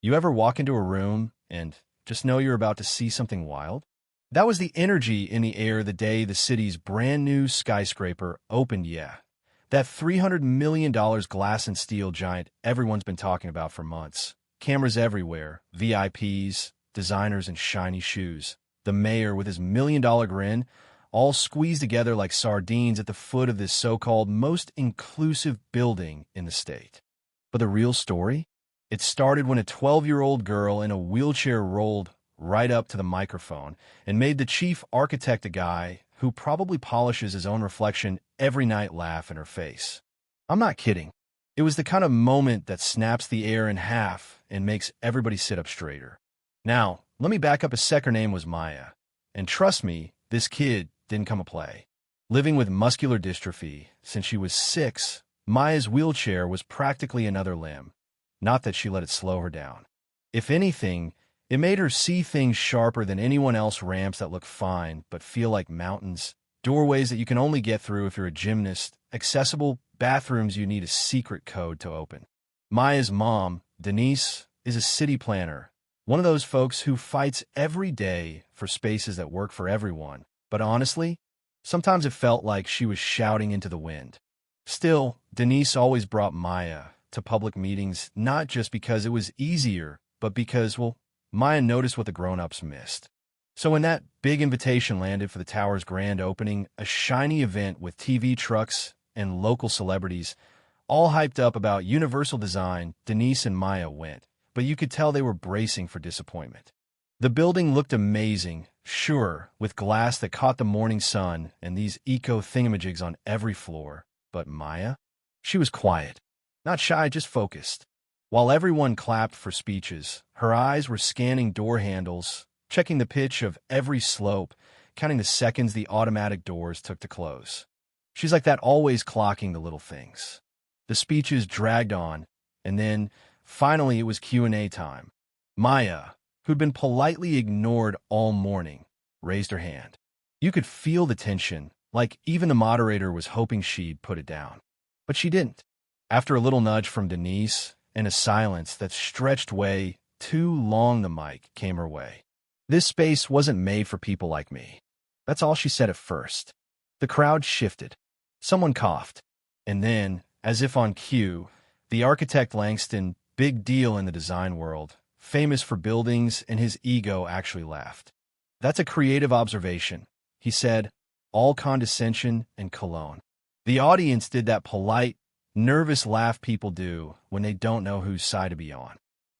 You ever walk into a room and just know you're about to see something wild? That was the energy in the air the day the city's brand new skyscraper opened, yeah. That $300 million glass and steel giant everyone's been talking about for months. Cameras everywhere, VIPs, designers in shiny shoes. The mayor with his $1 million grin, all squeezed together like sardines at the foot of this so-called most inclusive building in the state. But the real story? It started when a 12-year-old girl in a wheelchair rolled right up to the microphone and made the chief architect, a guy who probably polishes his own reflection every night, laugh in her face. I'm not kidding. It was the kind of moment that snaps the air in half and makes everybody sit up straighter. Now, let me back up. His second name was Maya. And trust me, this kid didn't come to play. Living with muscular dystrophy since she was 6, Maya's wheelchair was practically another limb. Not that she let it slow her down. If anything, it made her see things sharper than anyone else. Ramps that look fine but feel like mountains, doorways that you can only get through if you're a gymnast, accessible bathrooms you need a secret code to open. Maya's mom, Denise, is a city planner, one of those folks who fights every day for spaces that work for everyone. But honestly, sometimes it felt like she was shouting into the wind. Still, Denise always brought Maya to public meetings, not just because it was easier, but because, well, Maya noticed what the grown-ups missed. So when that big invitation landed for the tower's grand opening, a shiny event with TV trucks and local celebrities, all hyped up about universal design, Denise and Maya went, but you could tell they were bracing for disappointment. The building looked amazing, sure, with glass that caught the morning sun and these eco-thingamajigs on every floor. But Maya? She was quiet. Not shy, just focused. While everyone clapped for speeches, her eyes were scanning door handles, checking the pitch of every slope, counting the seconds the automatic doors took to close. She's like that, always clocking the little things. The speeches dragged on, and then, finally, it was Q&A time. Maya, who'd been politely ignored all morning, raised her hand. You could feel the tension, like even the moderator was hoping she'd put it down. But she didn't. After a little nudge from Denise and a silence that stretched way too long, the mic came her way. This space wasn't made for people like me. That's all she said at first. The crowd shifted. Someone coughed. And then, as if on cue, the architect Langston, big deal in the design world, famous for buildings and his ego, actually laughed. That's a creative observation, he said, all condescension and cologne. The audience did that polite, nervous laugh people do when they don't know whose side to be on.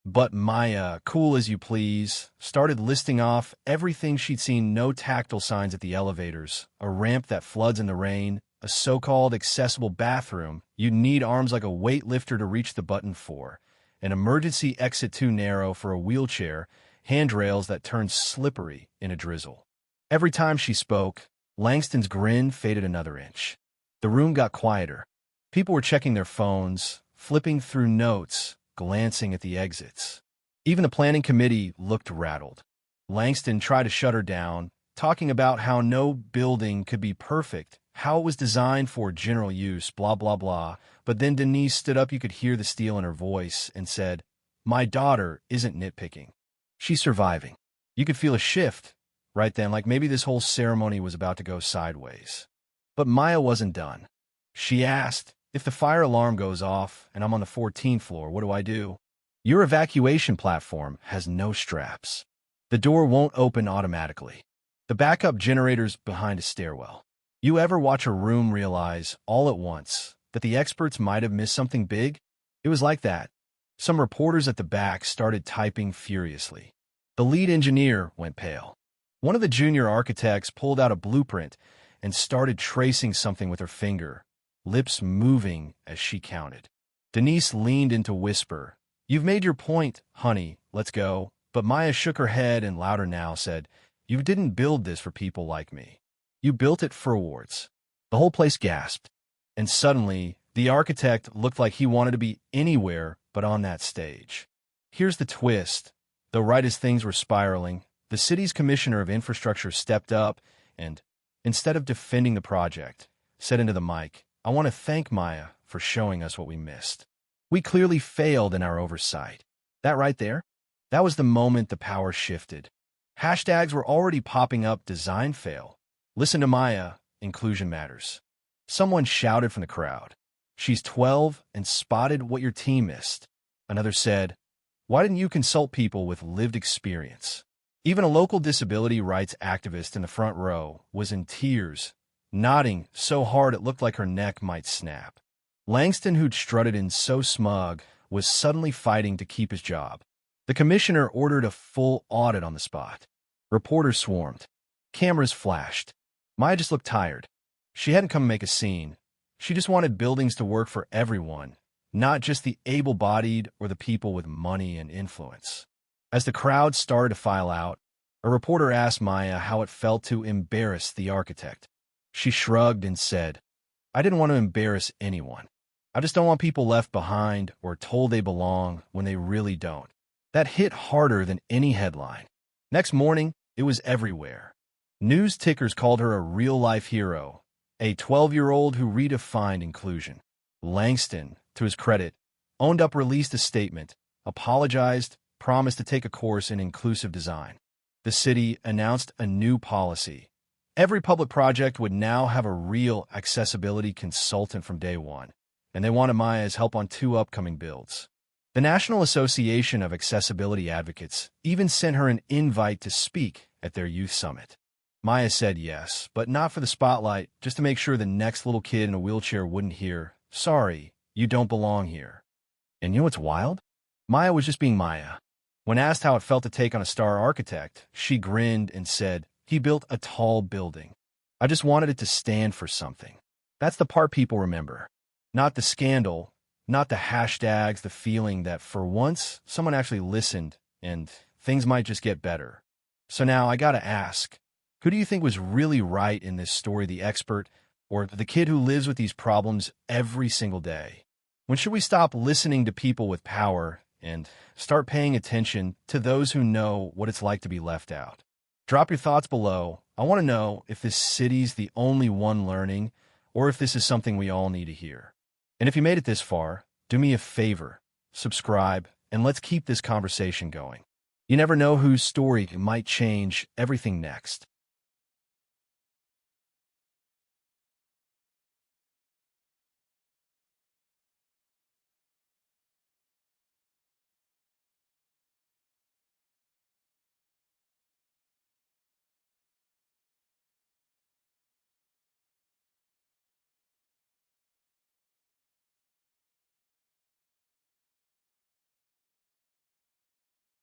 But Maya, cool as you please, started listing off everything she'd seen: no tactile signs at the elevators, a ramp that floods in the rain, a so-called accessible bathroom you'd need arms like a weightlifter to reach the button for, an emergency exit too narrow for a wheelchair, handrails that turned slippery in a drizzle. Every time she spoke, Langston's grin faded another inch. The room got quieter. People were checking their phones, flipping through notes, glancing at the exits. Even the planning committee looked rattled. Langston tried to shut her down, talking about how no building could be perfect, how it was designed for general use, blah, blah, blah. But then Denise stood up, you could hear the steel in her voice, and said, "My daughter isn't nitpicking. She's surviving." You could feel a shift right then, like maybe this whole ceremony was about to go sideways. But Maya wasn't done. She asked, "If the fire alarm goes off and I'm on the 14th floor, what do I do? Your evacuation platform has no straps. The door won't open automatically. The backup generator's behind a stairwell." You ever watch a room realize, all at once, that the experts might have missed something big? It was like that. Some reporters at the back started typing furiously. The lead engineer went pale. One of the junior architects pulled out a blueprint and started tracing something with her finger, lips moving as she counted. Denise leaned in to whisper, "You've made your point, honey, let's go." But Maya shook her head and louder now said, "You didn't build this for people like me. You built it for awards." The whole place gasped. And suddenly, the architect looked like he wanted to be anywhere but on that stage. Here's the twist. Though right as things were spiraling, the city's commissioner of infrastructure stepped up and, instead of defending the project, said into the mic, "I want to thank Maya for showing us what we missed. We clearly failed in our oversight." That right there, That was the moment the power shifted. Hashtags were already popping up, design fail. Listen to Maya, inclusion matters. Someone shouted from the crowd. She's 12 and spotted what your team missed. Another said, why didn't you consult people with lived experience? Even a local disability rights activist in the front row was in tears, nodding so hard it looked like her neck might snap. Langston, who'd strutted in so smug, was suddenly fighting to keep his job. The commissioner ordered a full audit on the spot. Reporters swarmed. Cameras flashed. Maya just looked tired. She hadn't come to make a scene. She just wanted buildings to work for everyone, not just the able-bodied or the people with money and influence. As the crowd started to file out, a reporter asked Maya how it felt to embarrass the architect. She shrugged and said, I didn't want to embarrass anyone. I just don't want people left behind or told they belong when they really don't. That hit harder than any headline. Next morning, it was everywhere. News tickers called her a real-life hero, a 12-year-old who redefined inclusion. Langston, to his credit, owned up, released a statement, apologized, promised to take a course in inclusive design. The city announced a new policy. Every public project would now have a real accessibility consultant from day one, and they wanted Maya's help on 2 upcoming builds. The National Association of Accessibility Advocates even sent her an invite to speak at their youth summit. Maya said yes, but not for the spotlight, just to make sure the next little kid in a wheelchair wouldn't hear, sorry, you don't belong here. And you know what's wild? Maya was just being Maya. When asked how it felt to take on a star architect, she grinned and said, he built a tall building. I just wanted it to stand for something. That's the part people remember. Not the scandal, not the hashtags, the feeling that for once, someone actually listened and things might just get better. So now I gotta ask, who do you think was really right in this story, the expert or the kid who lives with these problems every single day? When should we stop listening to people with power and start paying attention to those who know what it's like to be left out? Drop your thoughts below. I want to know if this city's the only one learning or if this is something we all need to hear. And if you made it this far, do me a favor, subscribe, and let's keep this conversation going. You never know whose story might change everything next.